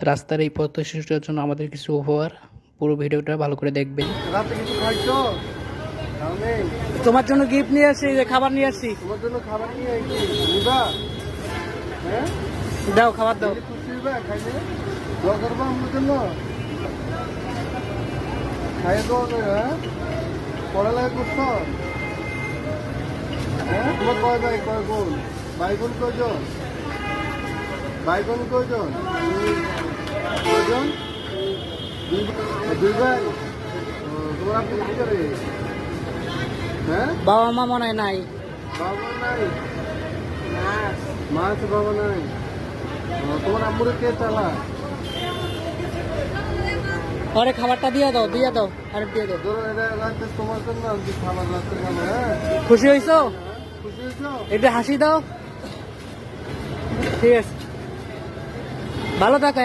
রাস্তার এই পথ শিশুটার জন্য আমাদের কিছু উপহার। পুরো ভিডিওটা ভালো করে দেখবেন। রাতে কিছু খাইছো? খাও নেই? তোমার জন্য গিফট নিয়ে আসছি, যে খাবার নিয়ে আসছি। তোমার জন্য খাবার নিয়ে আইছি, নিবা? হ্যাঁ, দাও, খাবার দাও। তুমি খুশি হইবা খাইলে? দোয়া করবা আমার জন্য? খাইয়ে দাও না, হ্যাঁ? পড়ালেখা করছো? হ্যাঁ, তোমার কয় ভাই কয় বোন? ভাই বোন কয়জন? ভাই বোন কয়জন? কয়জন? দুই ভাই? তোমার আপনি কি করে? হ্যাঁ, বাবা মা মনে হয় নাই। বাবা নাই? মা আছে, বাবা নাই? তোমার আম্মুরে কে চালা? পরে খাবারটা দিয়ে দাও, দিয়ে দাও, আর দিয়ে দাও। ধরো এটা রাখতে তোমার জন্য আনছি খাবার, রাত্রে খাবার। হ্যাঁ, খুশি হয়েছো? খুশি হয়েছো? একটু হাসি দাও। ঠিক আছে, ভালো থাকো।